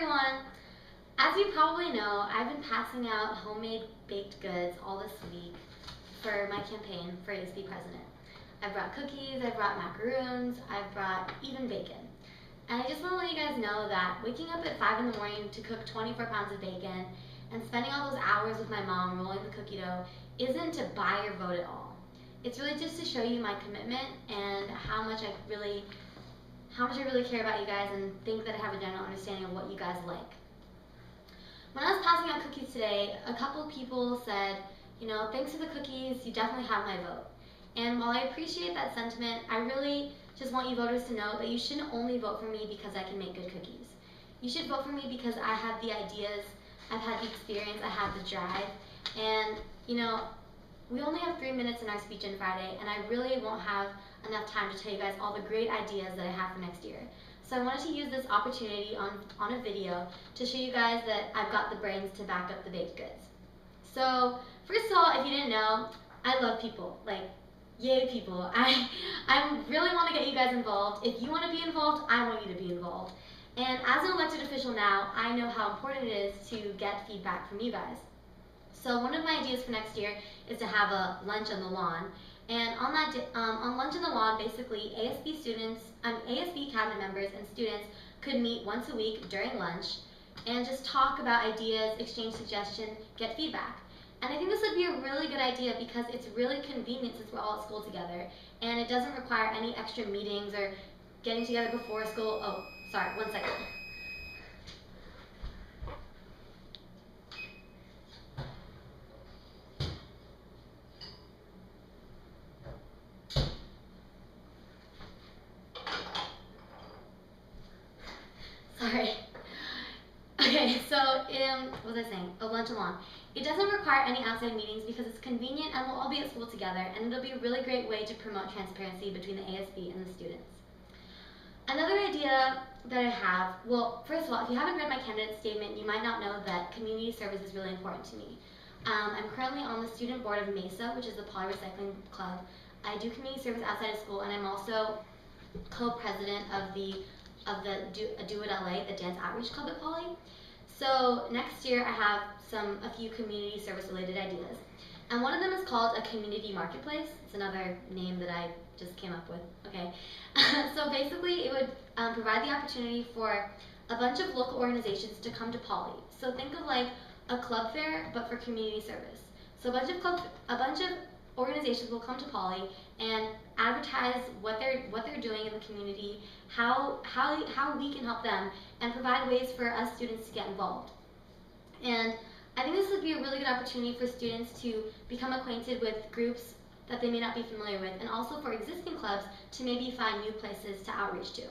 everyone! As you probably know, I've been passing out homemade baked goods all this week for my campaign for ASB president. I've brought cookies, I've brought macaroons, I've brought even bacon. And I just want to let you guys know that waking up at 5 in the morning to cook 24 pounds of bacon and spending all those hours with my mom rolling the cookie dough isn't to buy your vote at all. It's really just to show you my commitment and how much I really care about you guys and think that I have a general understanding of what you guys like. When I was passing out cookies today, a couple people said, thanks for the cookies, you definitely have my vote. And while I appreciate that sentiment, I really just want you voters to know that you shouldn't only vote for me because I can make good cookies. You should vote for me because I have the ideas, I've had the experience, I have the drive, and we only have 3 minutes in our speech on Friday, and I really won't have enough time to tell you guys all the great ideas that I have for next year. So I wanted to use this opportunity on a video to show you guys that I've got the brains to back up the baked goods. So first of all, if you didn't know, I love people, yay people. I really want to get you guys involved. If you want to be involved, I want you to be involved. And as an elected official now, I know how important it is to get feedback from you guys. So one of my ideas for next year is to have a lunch on the lawn. And on that on lunch on the lawn, basically ASB cabinet members and students could meet once a week during lunch and just talk about ideas, exchange suggestions, get feedback. And I think this would be a really good idea because it's really convenient since we're all at school together, and it doesn't require any extra meetings or getting together before school. Oh, sorry, 1 second. Sorry. Okay, so what was I saying? Oh, lunch and lawn. It doesn't require any outside meetings because it's convenient and we'll all be at school together, and it'll be a really great way to promote transparency between the ASB and the students. Another idea that I have, well, first of all, if you haven't read my candidate statement, you might not know that community service is really important to me. I'm currently on the student board of MESA, which is the Poly Recycling Club. I do community service outside of school, and I'm also co-president of the Do It LA, the Dance Outreach Club at Poly. So next year I have a few community service related ideas. And one of them is called a community marketplace. It's another name that I just came up with, okay? So basically it would provide the opportunity for a bunch of local organizations to come to Poly. So think of like a club fair, but for community service. So a bunch of organizations will come to Poly and advertise what they're doing in the community, how we can help them, and provide ways for us students to get involved. And I think this would be a really good opportunity for students to become acquainted with groups that they may not be familiar with, and also for existing clubs to maybe find new places to outreach to.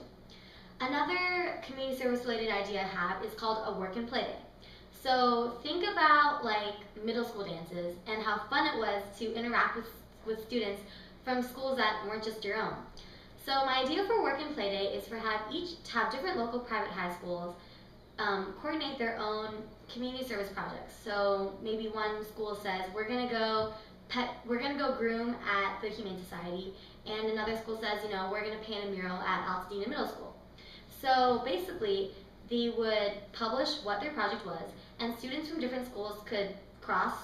Another community service related idea I have is called a work and play day. So think about like middle school dances and how fun it was to interact with students from schools that weren't just your own. So my idea for work and play day is to have different local private high schools coordinate their own community service projects. So maybe one school says we're gonna go groom at the Humane Society, and another school says we're gonna paint a mural at Altadena Middle School. So basically they would publish what their project was, and students from different schools could cross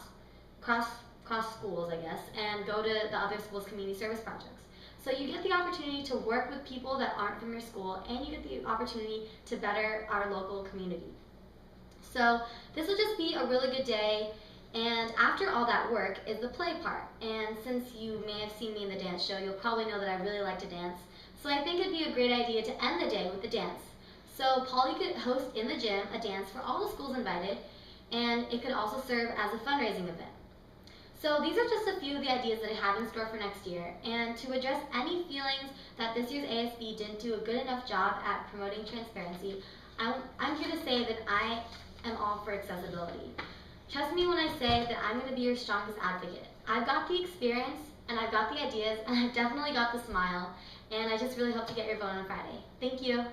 schools, I guess, and go to the other school's community service projects. So you get the opportunity to work with people that aren't from your school, and you get the opportunity to better our local community. So this will just be a really good day, and after all that work is the play part. And since you may have seen me in the dance show, you'll probably know that I really like to dance. So I think it'd be a great idea to end the day with a dance. So Poly could host in the gym a dance for all the schools invited, and it could also serve as a fundraising event. So these are just a few of the ideas that I have in store for next year, and to address any feelings that this year's ASB didn't do a good enough job at promoting transparency, I'm here to say that I am all for accessibility. Trust me when I say that I'm going to be your strongest advocate. I've got the experience, and I've got the ideas, and I've definitely got the smile, and I just really hope to get your vote on Friday. Thank you.